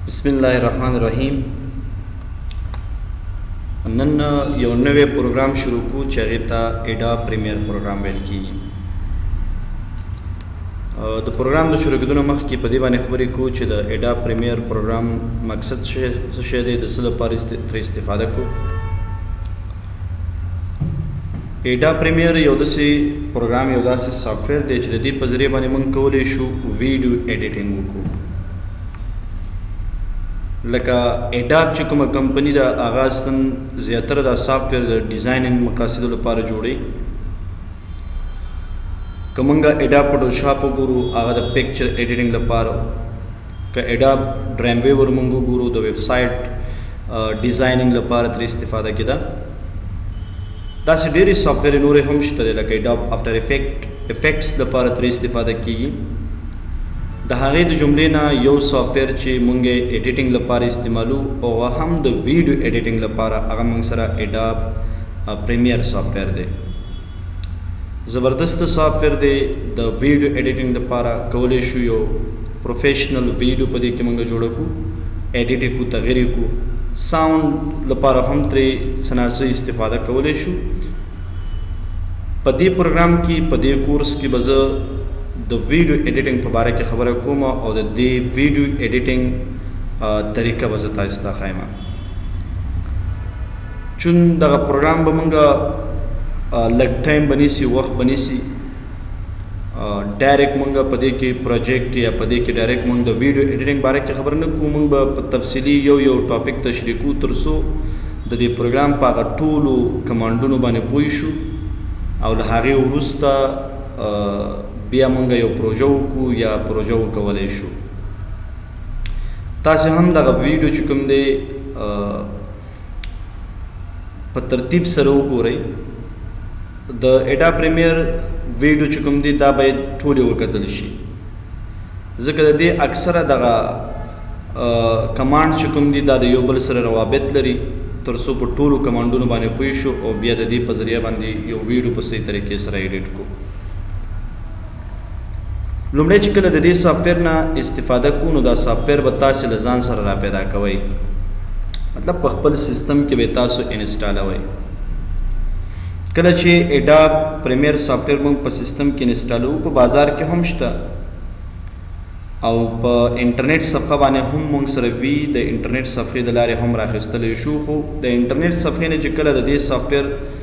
बिस्मिल्लाहिर्रहमानिर्रहीम। नन यो नवे प्रोग्राम शुरू को चेता एडोब प्रीमियर प्रोग्राम वेल की द प्रोग्राम द शुरू कदन मख की पदी बाने खबरी को च द एडोब प्रीमियर प्रोग्राम मकसद शे दे दसल पर इस्तेफादा को एडोब प्रीमियर योदसी प्रोग्राम योदासी सॉफ्टवेयर दे च दी पजरे बाने मन कोले शु वीडियो एडिटिंग को लका एडोब चुकम कंपनी दा आगाज़न ज़्यादातर दा सॉफ्टवेयर दा डिज़ाइनिंग मकासद लपार जोड़े कमंगा एडोब फोटोशॉप गुरु आगा दा पिक्चर एडिटिंग लपार का एडोब ड्रीमवीवर मंगो गुरु दा वेबसाइट डिज़ाइनिंग लपार तर इस्तेफादा किदा दास डेरी सॉफ्टवेयर नूरे हम शतले लका एडोब आफ्टर इफेक्ट्स लपार तर इस्तेफादा की दहागे द जुमले ना यो सॉफ्टवेयर चे मुंगे एडिटिंग लपार इस्तेमालू और हम द वीडियो एडिटिंग लपार आगा मंगसरा एडोब प्रीमियर सॉफ्टवेयर दे ज़बरदस्त सॉफ्टवेयर दे द वीडियो एडिटिंग लपार कवले शु यो प्रोफेशनल वीडियो पदे के मंगा जोड़ा को एडिट को तगरी को साउंड लपार हम तरे सना से इस्तेफादा कवले शु पदे प्रोग्राम की पदे कोर्स की वजह द वीडियो एडिटिंग पर बारे के खबर कोमा और द वीडियो एडिटिंग तरीका वजता इसता खायमा चुन द प्रोग्राम बमंगा लग टाइम बनी सी वक्त बनी सी डायरेक्ट मंगा पदे के प्रोजेक्ट या पदे के डायरेक्ट मंग द वीडियो एडिटिंग बारे के खबर न को मंग तफसीली यो टॉपिक तशरीकू तरसो द प्रोग्राम पागा टूलू कमांडो बाने पोइशु और हागे उरुस्ता बिया मंगा यो प्रोजो को या प्रोजो कवले शु तासे हम दा वीडियो चुकम दे तरतीब सरो को रही द एडोब प्रीमियर वीडियो चुकम दे दा बाय ठोले वकतलशी ज़िक्र दे अक्सर दा कमांड चुकम दे दा यो बल सर रवाबित लरी तरसो पर टोलो कमांडो बाने पोइशो और बिया दी पजरिया बांधी यो वीडियो पर सही तरीके से एडिट को लुमड़े चिकल दे सॉफ्टवेयर ना इस्तेफादा को दा सॉफ्टवेयर बता से लजान सर रा पैदा कवई मतलब पखपल सिस्टम के बेतासो इंस्टॉल हुई कल चे एडोब प्रीमियर सॉफ्टवेयर मंग पर सिस्टम के इंस्टॉल हो पर बाजार के हमशता और पर इंटरनेट सफ़ा बाने हम मंग सरवी द इंटरनेट सफ़े दलारे हम राखिस्तल इशू हो द इंटरनेट सफ़े ने चिकल दे सॉफ्टवेयर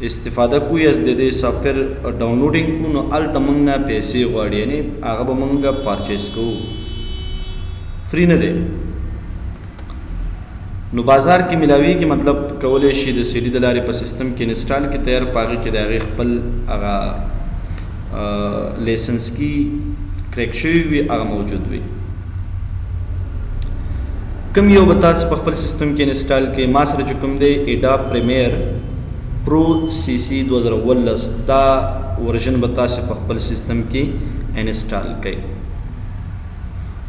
इस्तेफादा को या दे सॉफ्टवेयर डाउनलोडिंग को न अल तमंगा पैसे वाड़ी यानी आगा बमंगा परचेस को फ्री न दे नो बाजार की मिलावी की मतलब कवले शीद सीडी दलारे पर सिस्टम के इंस्टॉल के तैयार पागे के दागे खपल आगा लाइसेंस की क्रैक शुई आगा मौजूद हुई कम यो बता से पखपल सिस्टम के इंस्टॉल के मासर चुकम दे एडोब प्रीमियर प्रो CC 2019 दा वर्जन बता से पखपल सिस्टम की इंस्टॉल कई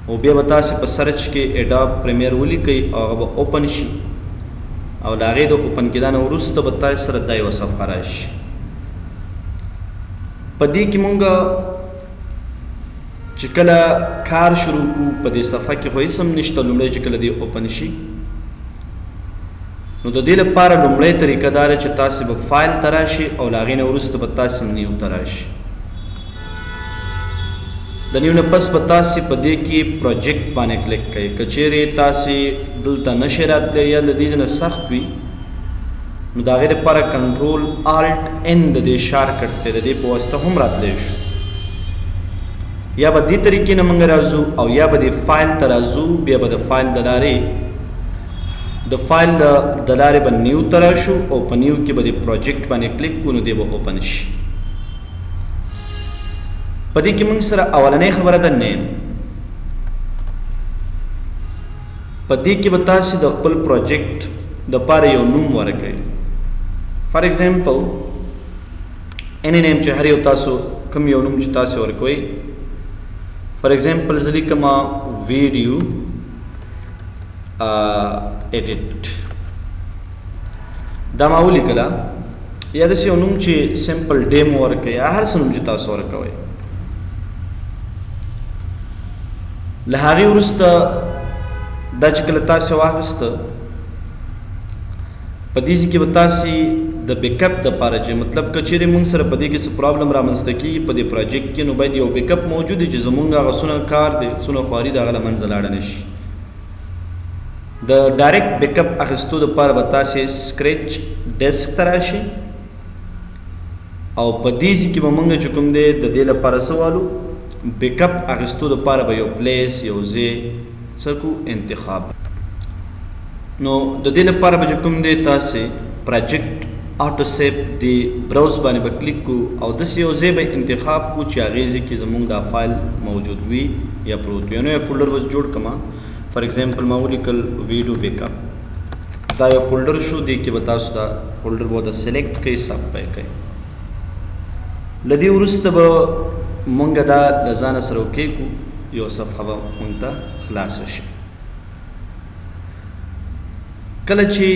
और बे बता से पर सर्च के एडोब प्रीमियर वली कई और ओपन शी और लागे दो ओपन के दान उरुस्त बता सर दाई व सफाराश पदी की मुंगा चिकला कार शुरू को पदी सफा की होई सम निश्त लुमड़े चिकला दी ओपन शी नो द दिल पार लुमड़े तरीका दार चिता से फाइल तराशी और लागे ने उरुस्त बता से न्यू तराशी दनियो ने पस बता से पदे की प्रोजेक्ट बाने क्लिक कई कचेरे तासी दिलता नशरात ले या लदीज न सख्त भी नो दागे दे पार कंट्रोल आल्ट एन दे शार करते दे पोस्ता हम रात लेश या बदी तरीके न मंगराजू और या बदी फाइल तराजू बिया बद फाइल दलारे द फाइल दलारे बन न्यू तराशु और पन्यू के बदे प्रोजेक्ट बने क्लिक को देव ओपन शी पदी की मंग सर अवलने खबर दन्ने पदी की बता से द पल प्रोजेक्ट द पारे यो नूम वर्क है फॉर एग्जांपल एनी नेम चहरे उतासो कम यो नूम चितासे वर्क कोई फॉर एग्जांपल जली कमा वीडियो एडिट दामावली कला या दसे उनुमचे सिंपल डेमो वर्क या हर सनुम चिता वर्क है लहागी उरुस्ता دا چې کله تاسې واخیسته په دې کې به تاسې د بیک اپ دپاره چې مطلب که چیرې موږ سره په دې کې څه پرابلم رامنځته کېږي په دې پروجیکټ کې نو باید یو بیک اپ موجود وي چې زموږ هغه څونه کار دی څونه خواري د هغه له منځه لاړه نه شي. د ډایرکټ بیک اپ اخیستو دپاره به تاسې سکریچ ډیسک ته راشئ او په دې کې به موږ چې کوم دی د دې لپاره څه والو بیک اپ اخیستو دپاره به یو پلیس یو ځای څه کو انتخاب. نو د دې لپاره به چې کوم دی تاسې پروجیکټ آټو سیف دی براوز باندې به کلیک کو او داسې یو ځای به انتخاب کو چې هغې ځای کې زموږ دا فایل موجود وي یا پروت وي. نو یو فولډر به جوړ کړم فار ایگزامپل ما ولیکل ویډیو بیک اپ دا یو فولډر شو دی کې به تاسو دا فولډر به د سلیکټ کوئ سب پی کوئ. له دې وروسته به مونږ دا له ځانه سره وکېږو یو صفحه به مونږ ته خلاصه شي. کله چې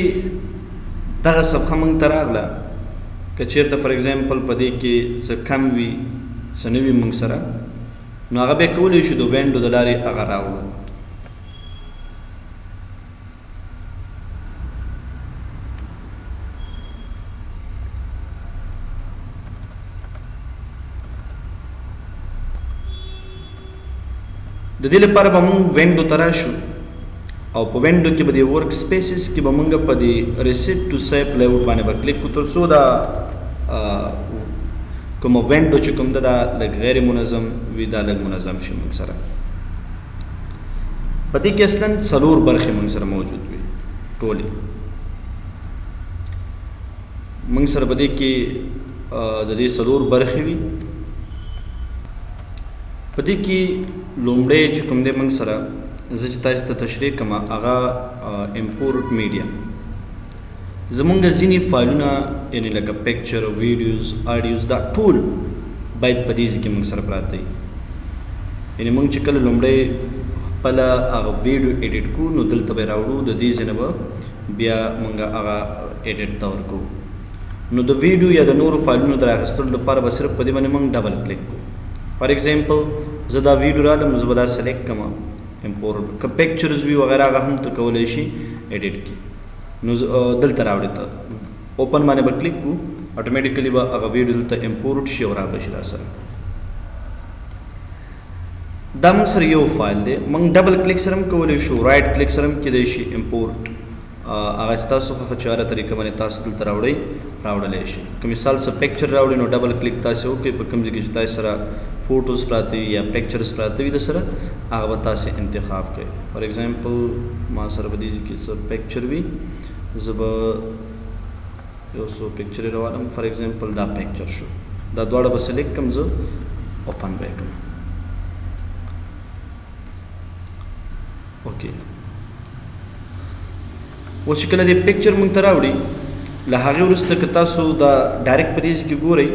دغه صفحه مونږ ته راغله که چېرته فار ایگزامپل په دې کې څه کم وي څه نه وي مونږ سره نو هغه بیا کولی شو د وینډو د لارې هغه راوړو. د دې لپاره به مونږ وینډو ته راشو او په وینډو کې به د ورک سپیسز کې به مونږ په دې ریسیټ ټو سیف لیاوټ باندې به کلیک کړو تر څو دا کومه وینډو چې کوم ده دا لږ غیر منظم وي دا لږ منظم شي مونږ سره. په دې کې اصلا څلور برخې مونږ سره موجود وي ټولې مونږ سره په دې کې د دې څلور برخې وي. په دې کې لومړی چې کوم دی موږ سره زه چې تاسو ته تشریح کوم هغه امپورټ میډیا زمونږ ځینې فایلونه یعنې لکه پکچر ویډیوز آډیوز دا ټول باید په دې کې موږ سره پراته وي. یعنې موږ چې کله لومړی خپله هغه ویډیو ایډیټ کړو نو دلته به یې راوړو د دې ځای نه به بیا موږ هغه ایډیټ ته ورکوو. نو د ویډیو یا د نورو فایلونو د رااخیستلو لپاره به صرف په دې باندې موږ ډبل کلیک کوو. فار ایگزامپل زه دا ویډیو رالم نو زه به دا سلیکټ کړم امپورټ که پکچرز وي وغیره هغه هم ته کولی شي ایډیټ کړي. نو دلته راوړې ته اوپن باندې به کلیک کړو اټومیټیکلی به هغه ویډیو دلته امپورټ شي او رابه شي را سره. دا موږ سره یو فایل دی موږ ډبل کلیک سره هم کولی شو رایټ کلیک سره هم کیدی شي امپورټ هغه ستاسو خوښه چې هره طریقه باندې تاسو دلته راوړلی شي. که مثال څه پکچر راوړئ نو ډبل کلیک تاسې وکړئ په کوم ځای کې چې تاسې سره فوټوز پراته وي یا پکچرز پراته وي د سره هغه به تاسې انتخاب کوئ. فار ایگزامپل ما سره به دې ځای کې څه پکچر وي زه به یو څو پکچر یې راوالم. فار ایگزامپل دا پکچر شو دا دواړه به سلیکټ کړم زه اوپن به یې کړم. اوکې اوس چې کله دې پکچر موږ ته راوړي له هغې وروسته که تاسو دا ډایرکټ په دې ځای کې ګورئ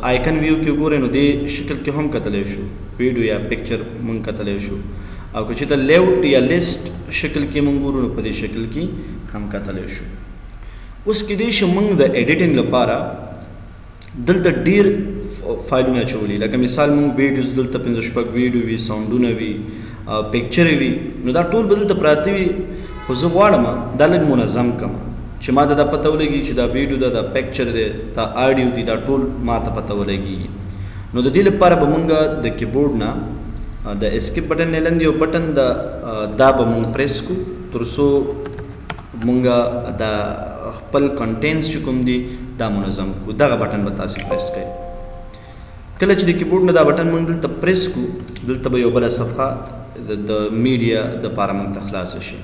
آیکن ویو کې ګورئ نو دې شکل کې هم کتلی شو ویډیو یا پکچر موږ کتلی شو او که چېرته لیوټ یا لیسټ شکل کې موږ ګورو نو په دې شکل کې هم کتلی شو. اوس کیدای شي موږ د ایډیټینګ لپاره دلته ډېر فایلونه اچولي لکه مثال موږ ویډیوز دلته 5 شپږ ویډیو وي ساونډونه وي پکچرې وي نو دا ټول به دلته پراته وي خو زه غواړم دا لږ منظم کړم چې ما ته دا پته ولګي چې دا ویډیو ده دا پکچر دی دا آډیو دی دا ټول ما ته پته ولګي. نو د دې لپاره به مونږ د کیبورډ نه د اسکیپ بټن نه لاندې یو بټن دا به مونږ پریس کړو تر څو مونږ دا خپل کنټینټس چې کوم دي دا منظم کړو. دغه بټن به تاسې پریس کړئ. کله چې د کیبورډ نه دا بټن مونږ دلته پریس کړو دلته به یو بله صفحه د میډیا دپاره مونږ ته خلاصه شي.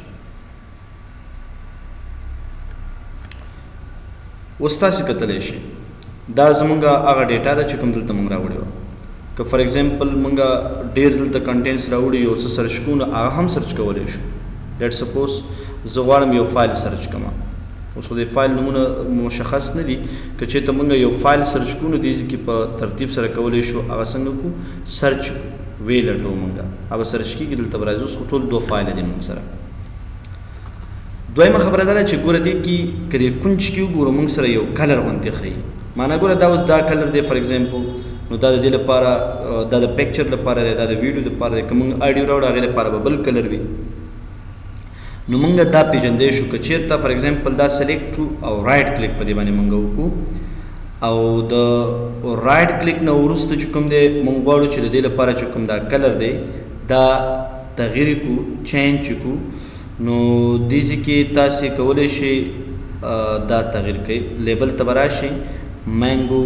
اوس تاسې کتلی شئ دا زمونږ هغه ډیټا ده چې کوم دلته مونږ راوړې وه. که فار ایگزامپل مونږ ډېر دلته کنټینټس راوړي یو څه سرچ کوو نو هغه هم سرچ کولی شو. لیټ سپوز زه غواړم یو فایل سرچ کړم اوس خو د فایل نومونه مشخص نه دي که چېرته مونږ یو فایل سرچ کوو نو دې کې په ترتیب سره کولی شو هغه څنګه کوو سرچ وی لټو مونږ هغه سرچ کېږي دلته به راځي. اوس خو ټول 2 فایله دي مونږ سره. دویمه خبره دا ده چې ګوره دې کې که دې کونج کې وګورو موږ سره یو کلر غوندې ښیي معنا ګوره دا اوس دا کلر دی فار ایگزامپل نو دا د دې لپاره دا د پکچر لپاره دی دا د ویډیو لپاره دی که موږ آډیو راوړو هغې لپاره به بل کلر وي نو مونږ دا پیژندې شو که چېرته فار ایگزامپل دا سلیکټ او رایټ کلیک په دې باندې مونږ وکړو او د رایټ کلیک نه وروسته چې کوم دی مونږ غواړو چې د دې لپاره چې کوم دا کلر دی دا تغییر کو چینج کو نو دې کې تاسو کولی شئ دا تغییر کوي لیبل ته به راشئ مینګو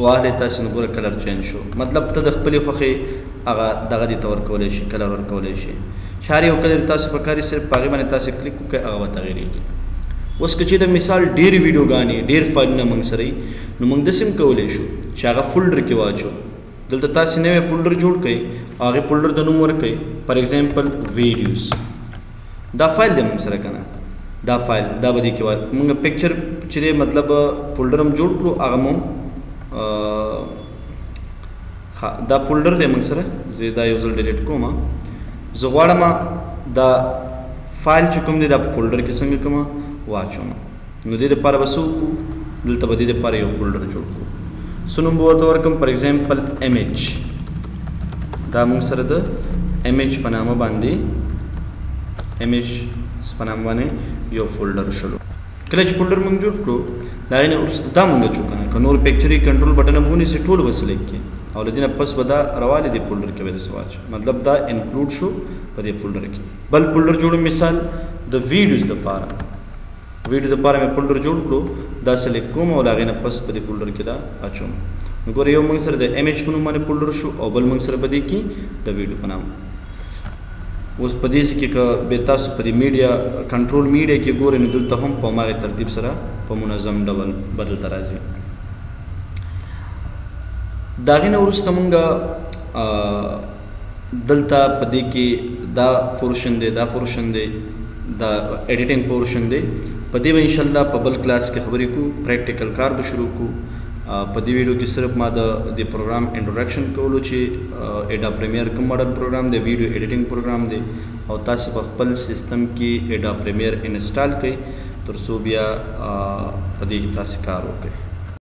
والی تاسو نو ګوره کلر چینج شو مطلب ته د خپلې خوښې هغه دغه دې ته ورکولی شي کلر ورکولی شي شاري او کلر تاسو په کار صرف په هغې باندې تاسو کلیک وکړئ هغه به تغیرېږي اوس که چې د مثال ډېرې ویډیوګانې ډېر فایلونه موږ سره وي نو موږ داسې هم کولی شو چې هغه فولډر کې واچو دلته تاسو نوی فولډر جوړ کړئ او هغې فولډر د نوم ورکړئ فار ایگزامپل ویډیوز دا فایل دی موږ سره که نه دا فایل دا به دې کې موږ پکچر چې دی مطلب فولډر هم جوړ کړو هغه مو دا فولډر دی موږ سره زه دا یو ځل ډیلیټ کوم زه غواړم دا فایل چې کوم دی دا په فولډر کې څنګه کوم واچوم نو دې دپاره به څه وکړو دلته به دې دپاره یو فولډر جوړ کړو څه نوم به ورته ورکړم فار ایگزامپل امیج دا موږ سره د امیج په نامه باندې امیج په نامه باندې یو فولډر شلو کله چې فولډر موږ جوړ کړو د هغې نه وروسته دا موږ چو که نه که نور پکچرې کنټرول بټن هم ونیسئ ټول به سلیکټ کړي او له دې نه پس به دا روالې دې فولډر کې به داسې واچو مطلب دا انکلوډ شو په دې فولډر کې بل فولډر جوړو مثال د ویډیوز دپاره ویډیو دپاره مې فولډر جوړ کړو دا سلیکټ کوم او له هغې نه پس په دې فولډر کې دا اچوم نو ګوره یو موږ سره د امیج په نوم باندې فولډر شو او بل موږ سره به دې کې د ویډیو په نام اوس په دې کې که به تاسو په دې میډیا کنټرول میډیا کې ګورئ نو دلته هم په هماغې ترتیب سره په منظم ډول بدلته راځي د هغې نه وروسته مونږ دلته په دې کې دا پورشن دی دا پورشن دی دا ایډیټینګ پورشن دی په دې به انشاءالله په بل کلاس کې خبرې کوو پریکټیکل کار به شروع کوو په دې ویډیو کې صرف ما د پروګرام انټروډکشن کولو چې ایډا پریمیر کوم ماډل پروګرام دی ویډیو ایډیټینګ پروګرام دی او تاسو په خپل سیستم کې ایډا پریمیر انسټال کړئ تر څو بیا په دې تاسو کار وکړئ